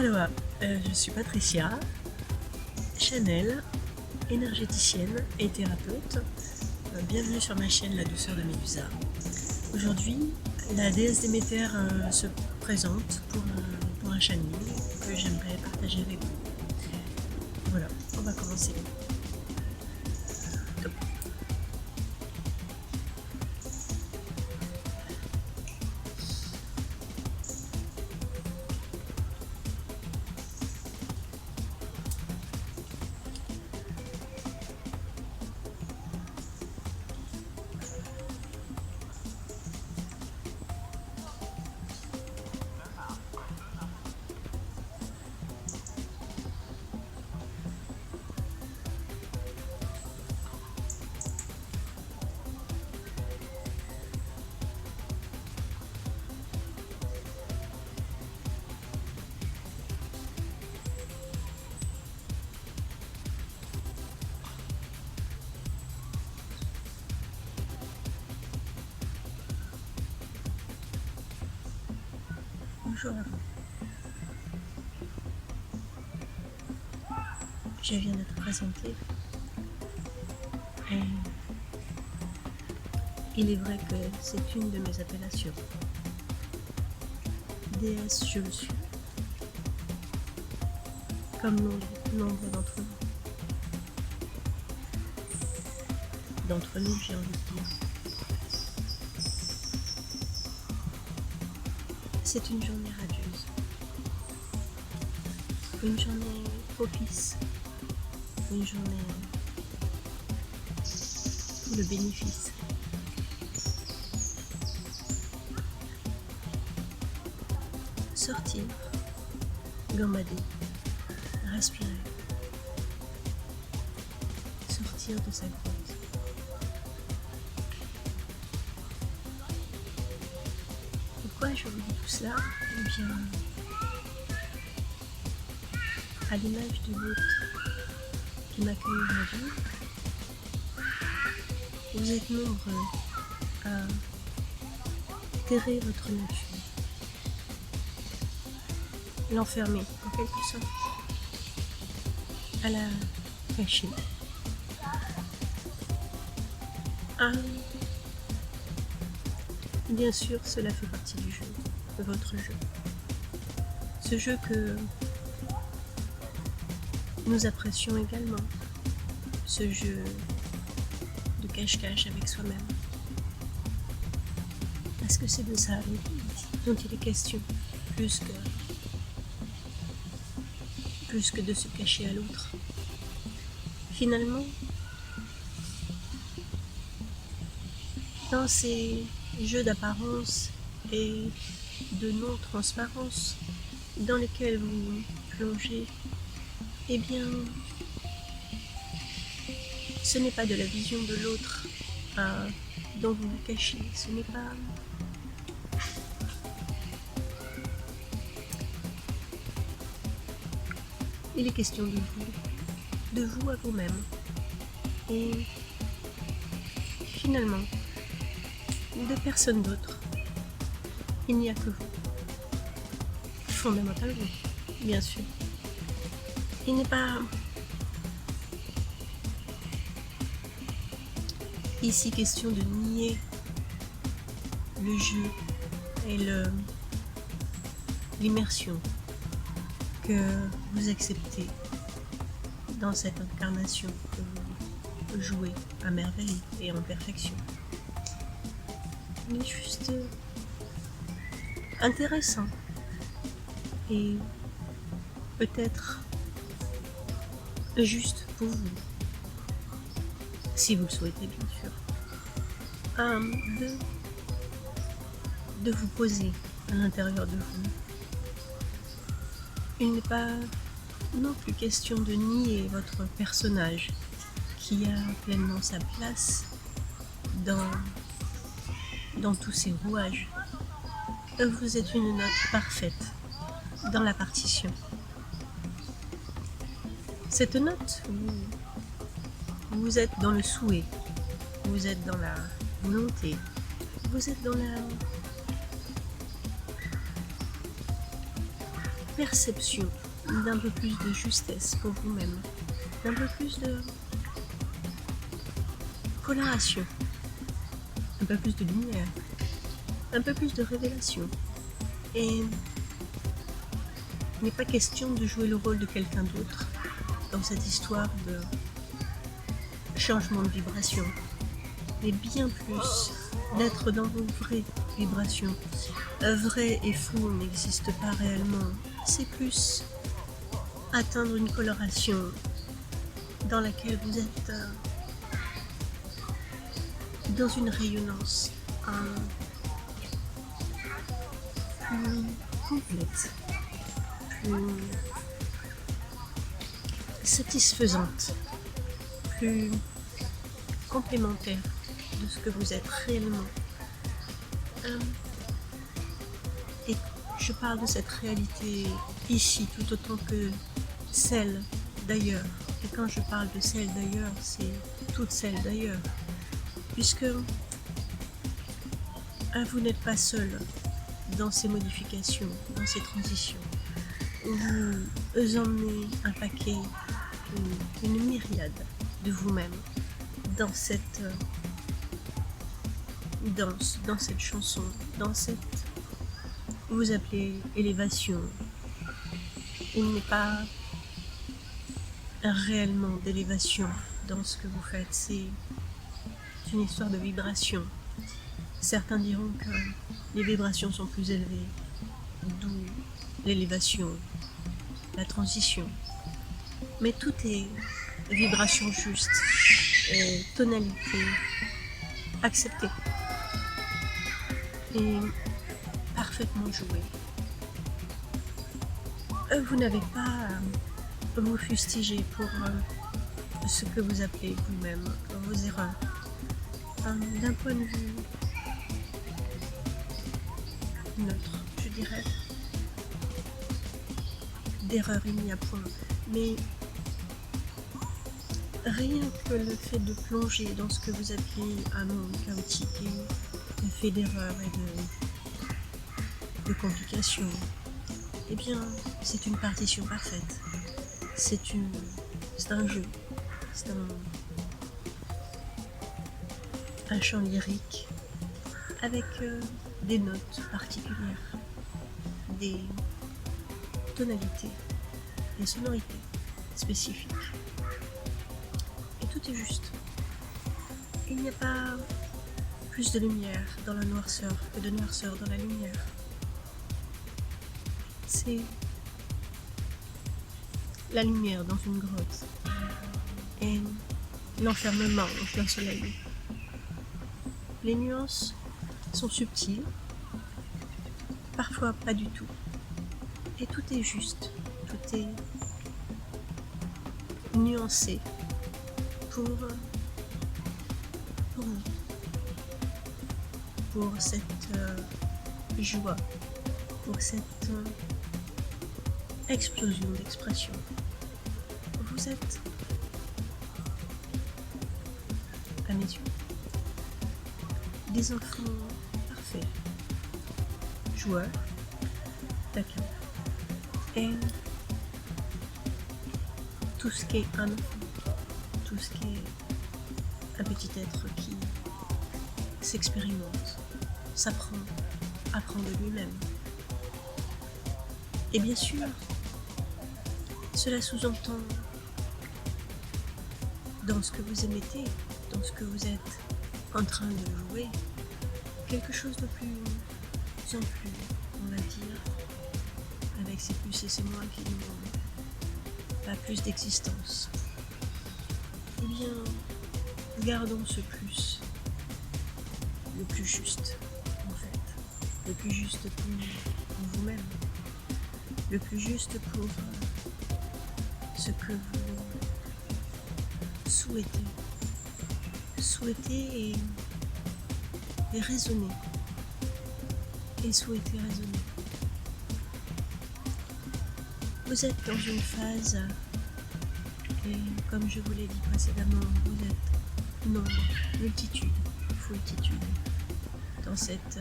Alors, je suis Patricia Chanel, énergéticienne et thérapeute. Bienvenue sur ma chaîne La Douceur de Médusa. Aujourd'hui, la déesse Déméter se présente pour un channeling que j'aimerais partager avec vous. Voilà, on va commencer. Top. Bonjour à vous. Je viens de te présenter. Et il est vrai que c'est une de mes appellations. Déesse, je le suis. Comme nombre d'entre vous. D'entre nous, j'ai envie de dire. C'est une journée radieuse. Une journée propice. Une journée pour le bénéfice. Sortir, gambader, respirer. Sortir de sa grotte. Pourquoi je vous dis tout cela? Eh bien, à l'image de l'hôte qui m'accueille aujourd'hui, vous êtes nombreux à terrer votre nature, l'enfermer en quelque sorte, à la cacher. Bien sûr, cela fait partie du jeu, de votre jeu. Ce jeu que nous apprécions également, ce jeu de cache-cache avec soi-même. Parce que c'est de ça dont il est question, plus que de se cacher à l'autre. Finalement, dans ces jeux d'apparence et de non-transparence dans lesquels vous plongez, eh bien, ce n'est pas de la vision de l'autre dont vous vous cachez, ce n'est pas... Il est question de vous à vous-même. Et finalement, de personne d'autre. Il n'y a que vous. Fondamentalement, bien sûr. Il n'est pas ici question de nier le jeu et l'immersion que vous acceptez dans cette incarnation que vous jouez à merveille et en perfection. Il est juste intéressant et peut-être juste pour vous, si vous le souhaitez bien sûr, de vous poser à l'intérieur de vous. Il n'est pas non plus question de nier votre personnage qui a pleinement sa place dans tous ces rouages. Vous êtes une note parfaite dans la partition. Cette note, vous êtes dans le souhait, vous êtes dans la volonté, vous êtes dans la perception d'un peu plus de justesse pour vous-même, d'un peu plus de coloration, un peu plus de lumière, un peu plus de révélation. Et il n'est pas question de jouer le rôle de quelqu'un d'autre dans cette histoire de changement de vibration, mais bien plus d'être dans vos vraies vibrations. Vrai et faux n'existe pas réellement, c'est plus atteindre une coloration dans laquelle vous êtes dans une rayonnance plus complète, plus satisfaisante, plus complémentaire de ce que vous êtes réellement. Et je parle de cette réalité ici tout autant que celle d'ailleurs. Et quand je parle de celle d'ailleurs, c'est toute celle d'ailleurs. Puisque vous n'êtes pas seul dans ces modifications, dans ces transitions. Vous emmenez un paquet, une myriade de vous-même dans cette danse, dans cette chanson, dans cette, vous appelez élévation. Il n'est pas réellement d'élévation dans ce que vous faites, c'est une histoire de vibration. Certains diront que les vibrations sont plus élevées, d'où l'élévation, la transition. Mais tout est vibration juste et tonalité acceptée et parfaitement jouée. Vous n'avez pas à vous fustiger pour ce que vous appelez vous-même vos erreurs. D'un point de vue neutre, je dirais, d'erreur il n'y a point, mais rien que le fait de plonger dans ce que vous appelez un monde chaotique et fait d'erreurs et de complications, eh bien, c'est une partition parfaite. C'est un jeu, c'est un chant lyrique avec des notes particulières, des tonalités, des sonorités spécifiques. Et tout est juste. Il n'y a pas plus de lumière dans la noirceur que de noirceur dans la lumière. C'est la lumière dans une grotte et l'enfermement en plein soleil. Les nuances sont subtiles, parfois pas du tout. Et tout est juste, tout est nuancé pour vous, pour cette joie, pour cette explosion d'expression. Vous êtes, à mes yeux, des enfants parfaits, joueurs, taquins, et tout ce qui est un enfant, tout ce qui est un petit être qui s'expérimente, s'apprend, apprend de lui-même. Et bien sûr, cela sous-entend dans ce que vous émettez, dans ce que vous êtes en train de jouer, quelque chose de plus en plus, on va dire, avec ces plus et ces moins qui n'ont pas plus d'existence. Eh bien, gardons ce plus, le plus juste, en fait, le plus juste pour vous-même, le plus juste pour ce que vous souhaitez et raisonner, et souhaiter raisonner. Vous êtes dans une phase, et comme je vous l'ai dit précédemment, vous êtes nombre, multitude, foultitude, dans cette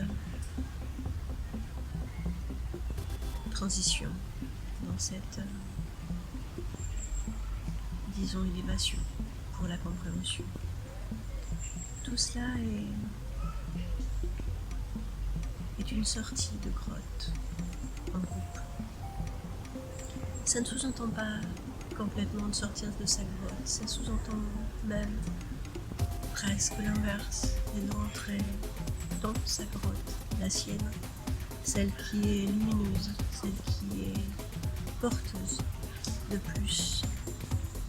transition dans cette, disons, élévation pour la compréhension. Tout cela est une sortie de grotte en groupe. Ça ne sous-entend pas complètement de sortir de sa grotte, ça sous-entend même presque l'inverse, et de rentrer dans sa grotte, la sienne, celle qui est lumineuse, celle qui est porteuse de plus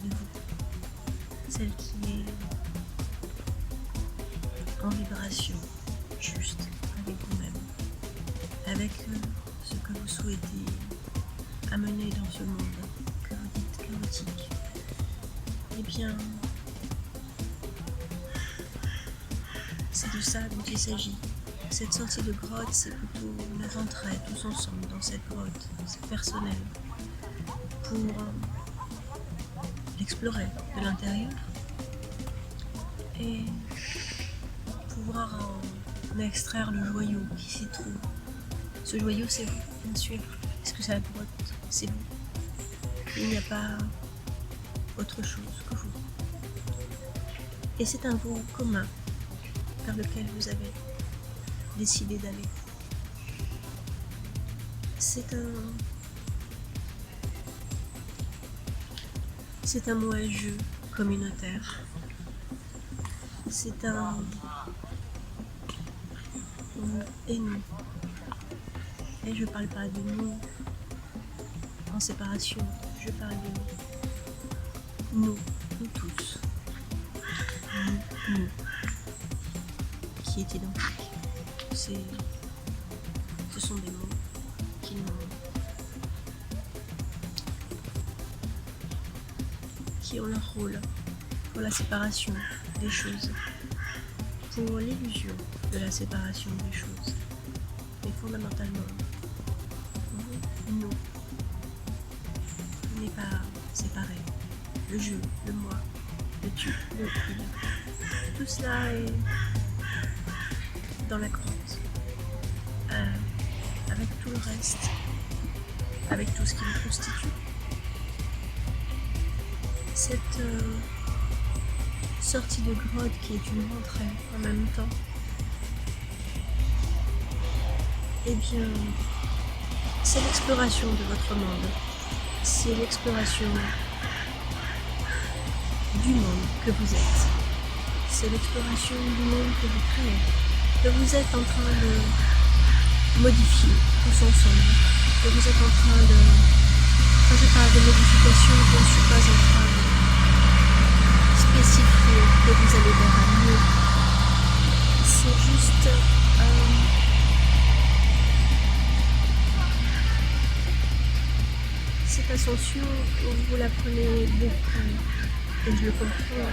de vous, celle qui est en vibration juste avec vous-même, avec ce que vous souhaitez amener dans ce monde que vous dites chaotique. Eh bien, c'est de ça dont il s'agit. Cette sortie de grotte, c'est plutôt une rentrée tous ensemble dans cette grotte, c'est personnel, pour l'explorer de l'intérieur et pouvoir en extraire le joyau qui s'y trouve. Ce joyau, c'est vous, bien sûr. Est-ce que c'est la grotte? C'est vous. Il n'y a pas autre chose que vous. Et c'est un vous commun vers lequel vous avez décidé d'aller. C'est un moi-je communautaire. C'est un et nous. Et je parle pas de nous en séparation, je parle de nous tous. Nous, qui est identique. Ce sont des mots qui ont leur rôle pour la séparation des choses, pour l'illusion de la séparation des choses. Mais fondamentalement, nous n'est pas séparé. Le je, le moi, le tu, le il. Tout cela est dans la grotte, avec tout le reste, avec tout ce qui le constitue. Cette sortie de grotte qui est une rentrée en même temps, eh bien, c'est l'exploration de votre monde. C'est l'exploration du monde que vous êtes. C'est l'exploration du monde que vous créez, que vous êtes en train de modifier tous ensemble, que vous êtes en train de... Quand je parle de modification, je ne suis pas en train de spécifier que vous allez vers un mieux. C'est juste... cette ascension, vous la prenez beaucoup, et je le comprends,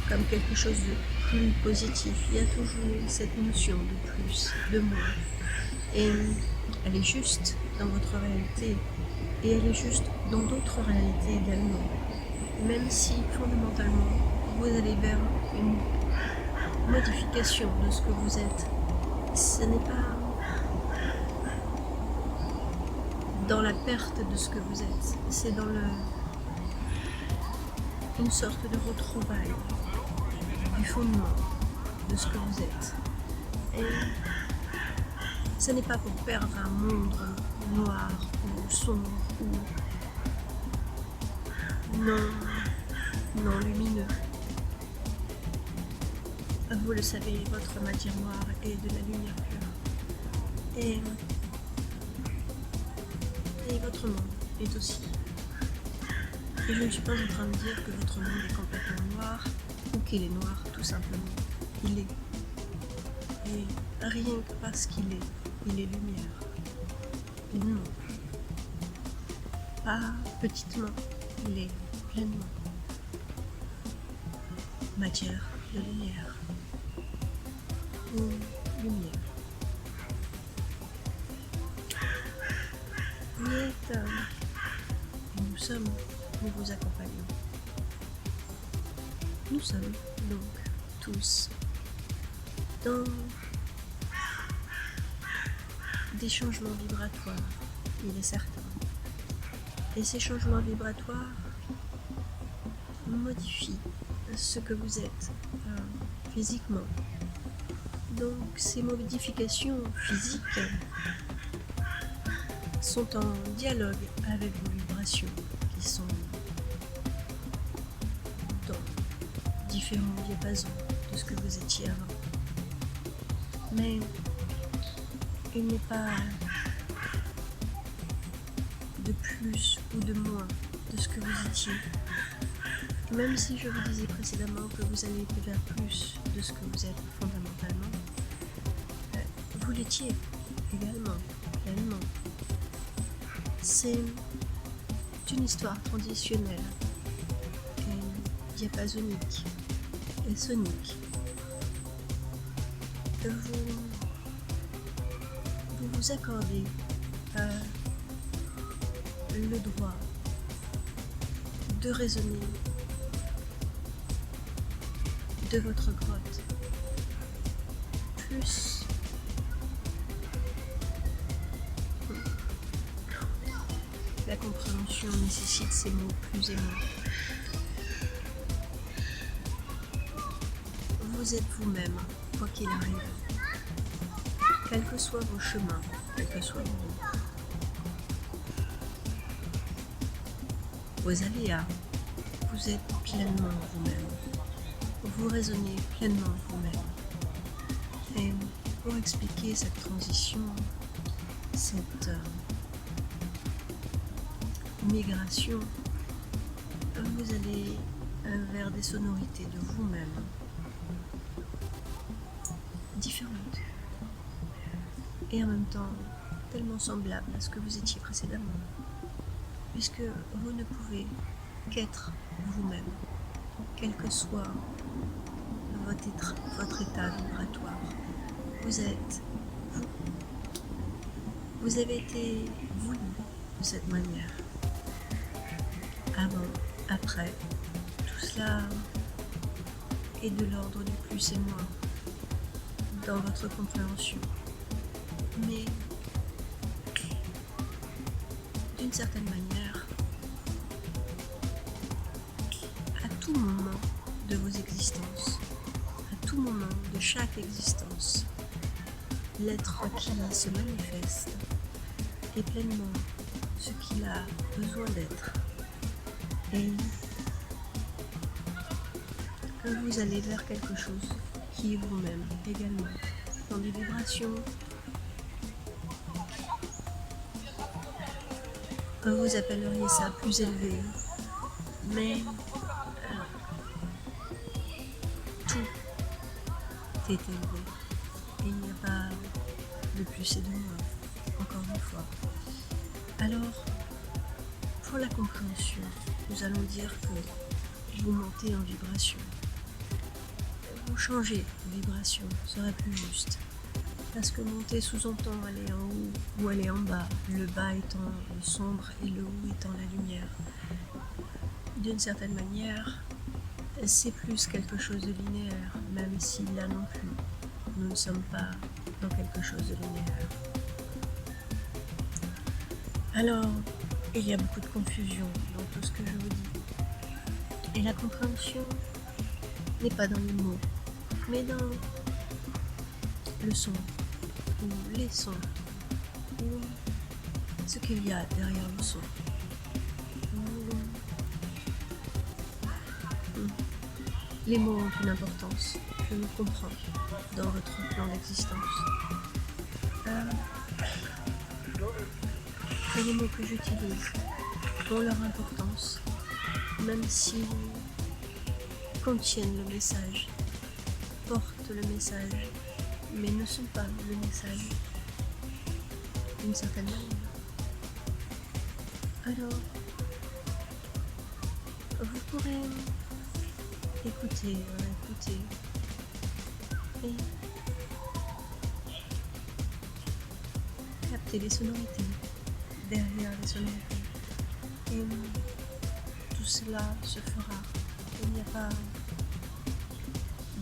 comme quelque chose de plus positif. Il y a toujours cette notion de plus, de moins. Et elle est juste dans votre réalité, et elle est juste dans d'autres réalités également. Même si fondamentalement, vous allez vers une modification de ce que vous êtes, ce n'est pas dans la perte de ce que vous êtes, c'est dans une sorte de retrouvaille du fondement de ce que vous êtes. Et ce n'est pas pour perdre un monde noir ou sombre ou non lumineux. Vous le savez, votre matière noire est de la lumière pure. Et votre monde est aussi. Et je ne suis pas en train de dire que votre monde est complètement noir ou qu'il est noir, tout simplement. Il est. Et rien que parce qu'il est lumière. Et non. Pas petitement, il est pleinement matière de lumière. Ou lumière. Et nous sommes, nous vous accompagnons. Nous sommes donc tous dans des changements vibratoires, il est certain. Et ces changements vibratoires modifient ce que vous êtes physiquement. Donc ces modifications physiques sont en dialogue avec vos vibrations qui sont dans différents diapasons de ce que vous étiez avant. Mais il n'est pas de plus ou de moins de ce que vous étiez. Même si je vous disais précédemment que vous allez vers plus de ce que vous êtes fondamentalement, vous l'étiez également, pleinement. C'est une histoire transitionnelle et diapasonique et sonique. Vous vous accordez le droit de raisonner de votre grotte plus la compréhension nécessite ces mots plus aimants. Vous êtes vous-même, quoi qu'il arrive, quels que soient vos chemins, quels que soient vos aléas, vous êtes pleinement vous-même. Vous raisonnez pleinement vous-même. Et pour expliquer cette transition, cette migration, vous allez vers des sonorités de vous-même différentes et en même temps tellement semblables à ce que vous étiez précédemment, puisque vous ne pouvez qu'être vous-même, quel que soit votre état vibratoire. Vous êtes vous. Vous avez été vous de cette manière. Avant, après, tout cela est de l'ordre du plus et moins dans votre compréhension. Mais d'une certaine manière, à tout moment de vos existences, à tout moment de chaque existence, l'être qui se manifeste est pleinement ce qu'il a besoin d'être. Et vous allez vers quelque chose qui est vous-même également, dans des vibrations. Vous appelleriez ça plus élevé, mais tout est élevé. Et il n'y a pas de plus et de moins, encore une fois. Alors, pour la compréhension, nous allons dire que vous montez en vibration. Vous changez de vibration, serait plus juste. Parce que monter sous-entend aller en haut ou aller en bas, le bas étant le sombre et le haut étant la lumière. D'une certaine manière, c'est plus quelque chose de linéaire, même si là non plus, nous ne sommes pas dans quelque chose de linéaire. Alors, il y a beaucoup de confusion dans tout ce que je vous dis. Et la compréhension n'est pas dans les mots, mais dans le son, ou les sons, ou ce qu'il y a derrière le son. Les mots ont une importance, je le comprends, dans votre plan d'existence. Et les mots que j'utilise ont leur importance, même s'ils contiennent le message, portent le message, mais ne sont pas le message, d'une certaine manière. Alors, vous pourrez écouter et capter les sonorités derrière les sonorités. Et tout cela se fera. Il n'y a pas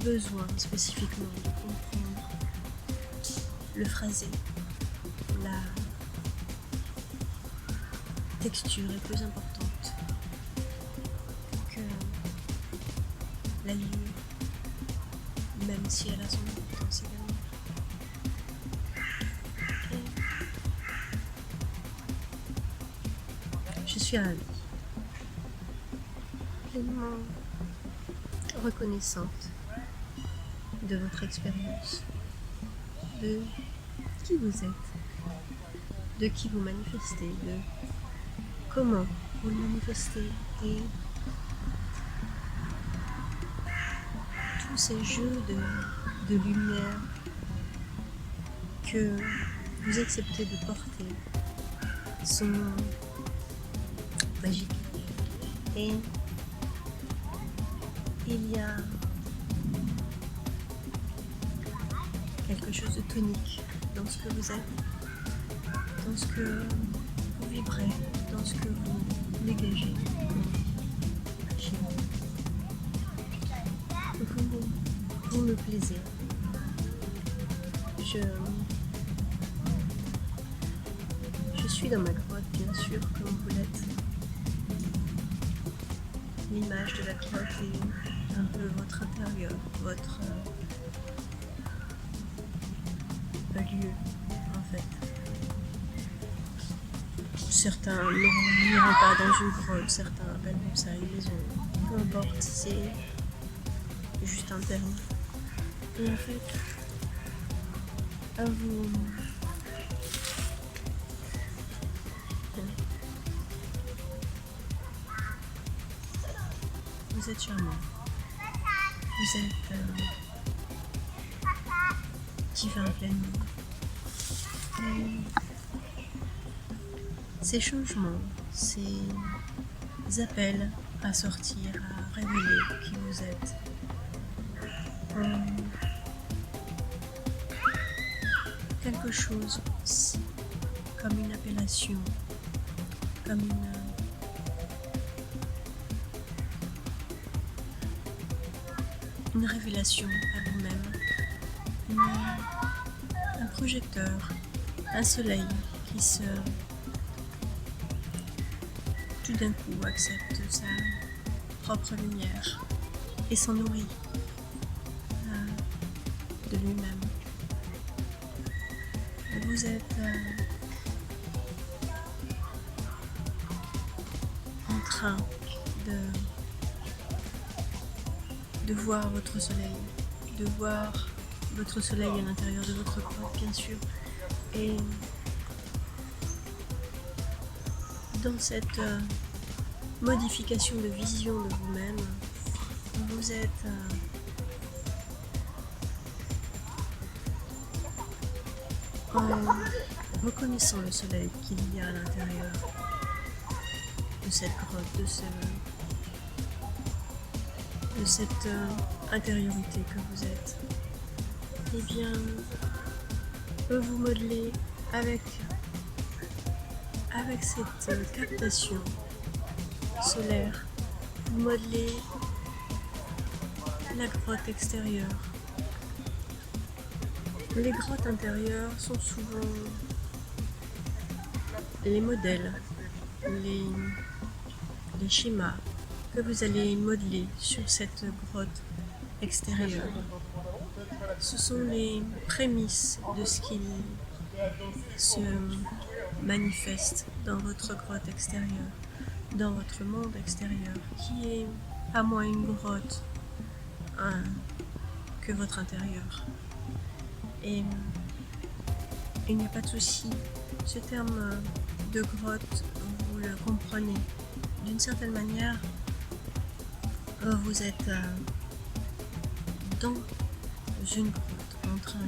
besoin spécifiquement de comprendre le phrasé, la texture est plus importante que l'allure, même si elle a son importance également. Et je suis ravie, pleinement reconnaissante de votre expérience, de qui vous êtes, de qui vous manifestez, de comment vous le manifestez et tous ces jeux de lumière que vous acceptez de porter sont magiques. Et il y a quelque chose de tonique dans ce que vous êtes, dans ce que vous vibrez, dans ce que vous dégagez. Vous me plaisez. Je suis dans ma grotte, bien sûr, comme vous l'êtes. L'image de la grotte est un peu votre intérieur, votre lieu, en fait. Certains n'iront pas dans une grotte, certains appellent ça une maison. Peu importe, c'est juste un terme. Et en fait, vous êtes charmant. Vous êtes divin pleinement. Et ces changements, ces appels à sortir, à révéler qui vous êtes, quelque chose comme une appellation, comme une révélation à vous-même, un projecteur, un soleil qui tout d'un coup accepte sa propre lumière et s'en nourrit de lui-même. Vous êtes en train de voir votre soleil, à l'intérieur de votre corps, bien sûr. Et dans cette modification de vision de vous-même, vous êtes en reconnaissant le soleil qu'il y a à l'intérieur de cette grotte, de cette intériorité que vous êtes. Eh bien, vous modelez avec cette captation solaire, vous modelez la grotte extérieure. Les grottes intérieures sont souvent les modèles, les schémas que vous allez modeler sur cette grotte extérieure. Ce sont les prémices de ce qui se manifeste dans votre grotte extérieure, dans votre monde extérieur, qui est pas moins une grotte que votre intérieur. Et il n'y a pas de souci. Ce terme de grotte, vous le comprenez. D'une certaine manière, vous êtes dans une grotte en train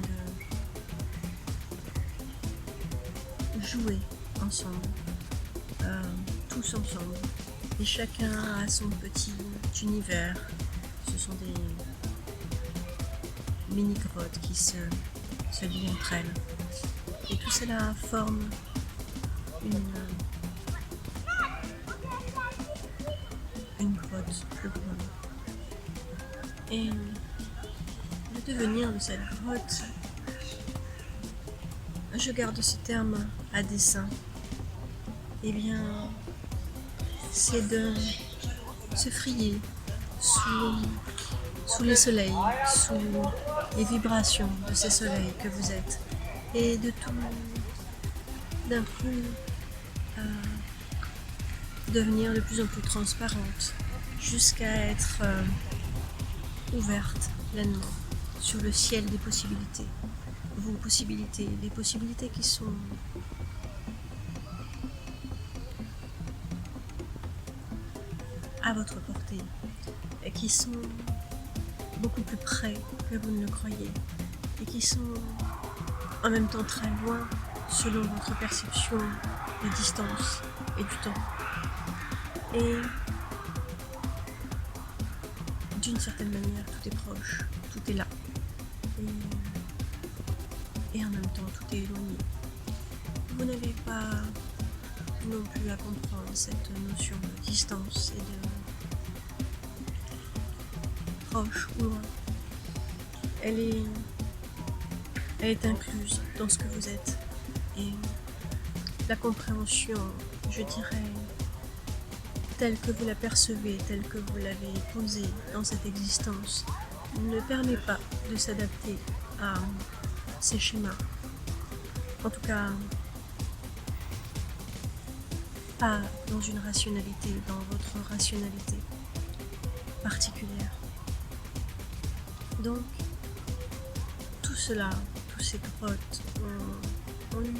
de jouer ensemble, tous ensemble. Et chacun a son petit univers. Ce sont des mini-grottes qui se lient entre elles. Et tout cela forme une grotte plus grande. Et le devenir de cette grotte, je garde ce terme à dessein eh bien, c'est de se frayer sous les soleils, sous les vibrations de ces soleils que vous êtes, et de tout d'un coup devenir de plus en plus transparente jusqu'à être ouverte pleinement sur le ciel des possibilités. Vos possibilités, les possibilités qui sont à votre portée et qui sont beaucoup plus près que vous ne le croyez et qui sont en même temps très loin selon votre perception de distance et du temps. Et d'une certaine manière, tout est proche, tout est là. Et en même temps, tout est éloigné. Vous n'avez pas non plus à comprendre cette notion de distance et de proche ou loin. Elle est incluse dans ce que vous êtes. Et la compréhension, je dirais, telle que vous la percevez, telle que vous l'avez posée dans cette existence, ne permet pas de s'adapter à ces schémas. En tout cas, pas dans une rationalité, dans votre rationalité particulière. Donc, tout cela, tous ces grottes ont eu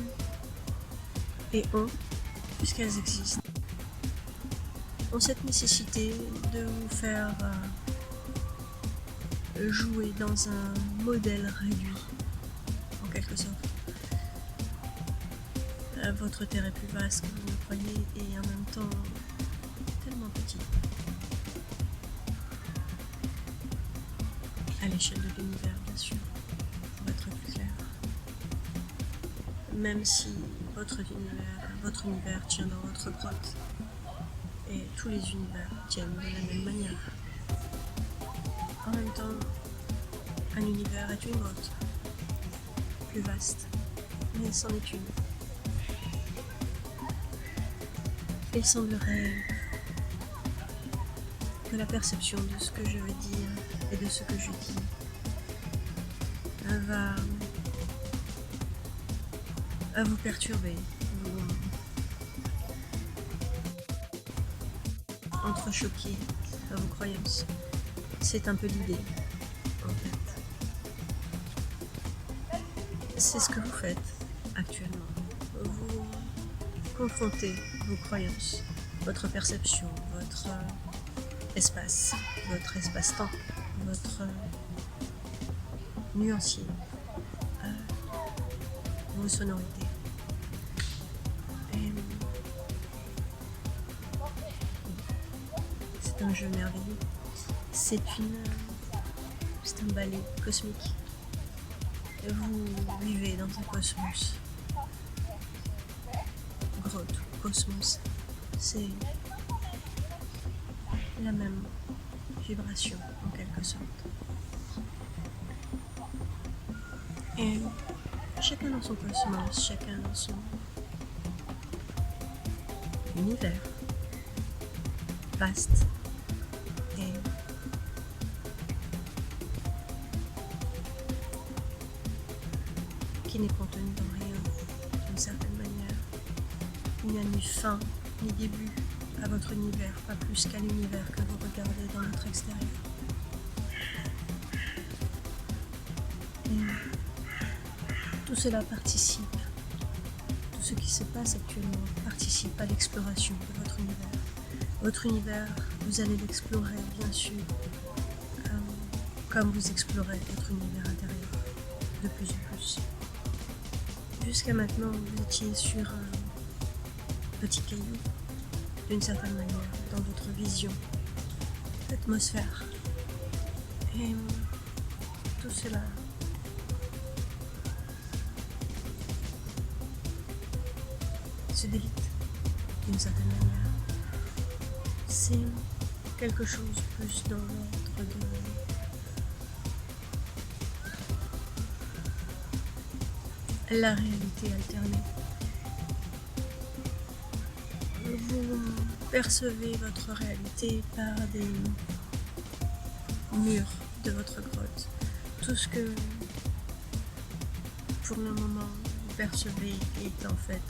et ont, puisqu'elles existent, ont cette nécessité de vous faire jouer dans un modèle réduit, en quelque sorte. Votre terre est plus vaste que vous ne le croyez et en même temps tellement petit. À l'échelle de l'univers, bien sûr, pour être plus clair. Même si votre univers tient dans votre grotte, et tous les univers tiennent de la même manière. En même temps, un univers est une grotte, plus vaste, mais c'en est une. Il semblerait que la perception de ce que je veux dire et de ce que je dis va vous perturber, vous entrechoquer à vos croyances. C'est un peu l'idée, en fait. C'est ce que vous faites actuellement. Vous confrontez vos croyances, votre perception, votre espace, votre espace-temps, votre nuancier, vos sonorités. Et c'est un jeu merveilleux. C'est un ballet cosmique. Et vous vivez dans un cosmos. Grotte, cosmos, c'est la même vibration en quelque sorte. Et chacun dans son cosmos, chacun dans son univers vaste et qui n'est contenu dans rien d'une certaine manière. Il n'y a ni fin ni début à votre univers, pas plus qu'à l'univers que vous regardez dans votre extérieur. Et tout cela participe, tout ce qui se passe actuellement participe à l'exploration de votre univers. Votre univers, vous allez l'explorer bien sûr, comme vous explorez votre univers intérieur, de plus en plus. Jusqu'à maintenant, vous étiez sur un petit caillou, d'une certaine manière, dans votre vision, l'atmosphère. Et tout cela se délite d'une certaine manière. C'est quelque chose plus dans l'ordre de la réalité alternée. Vous percevez votre réalité par des murs de votre grotte. Tout ce que pour le moment vous percevez est en fait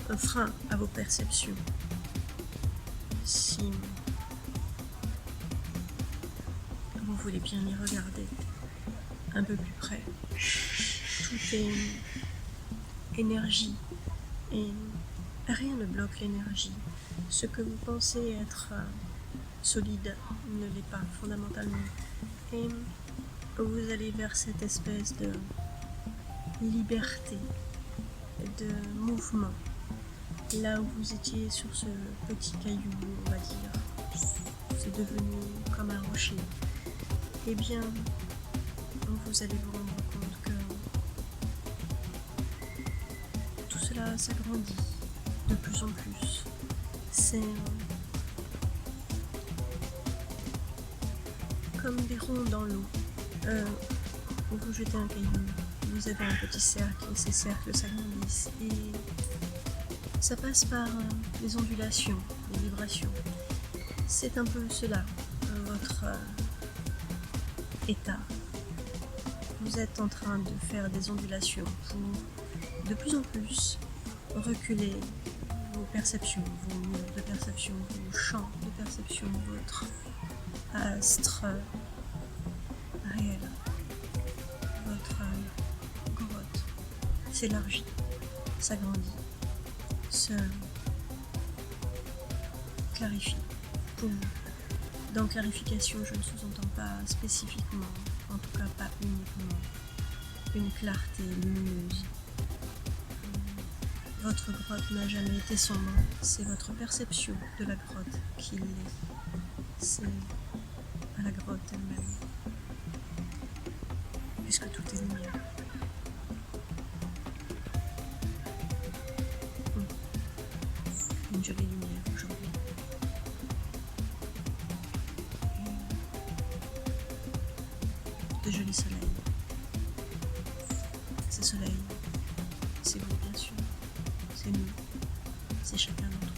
un frein à vos perceptions. Si vous voulez bien y regarder un peu plus près, tout est énergie et rien ne bloque l'énergie. Ce que vous pensez être solide ne l'est pas fondamentalement. Et vous allez vers cette espèce de liberté, de mouvement. Là où vous étiez sur ce petit caillou, on va dire, c'est devenu comme un rocher. Eh bien, vous allez vous rendre compte que tout cela s'agrandit de plus en plus. C'est comme des ronds dans l'eau. Vous jetez un caillou, vous avez un petit cercle, et ces cercles s'agrandissent et ça passe par les ondulations, les vibrations. C'est un peu cela, votre état. Vous êtes en train de faire des ondulations pour de plus en plus reculer vos perceptions, vos murs de perception, vos champs de perception, votre astre réel, votre grotte s'élargit, s'agrandit, se clarifie pour vous. Dans clarification, je ne sous-entends pas spécifiquement, en tout cas pas uniquement, une clarté lumineuse. Votre grotte n'a jamais été sombre, c'est votre perception de la grotte qui l'est. C'est à la grotte elle-même, puisque tout est lumière. Une jolie lumière aujourd'hui. De jolis soleils. Ces soleils, c'est vous bien sûr, c'est nous, c'est chacun d'entre nous.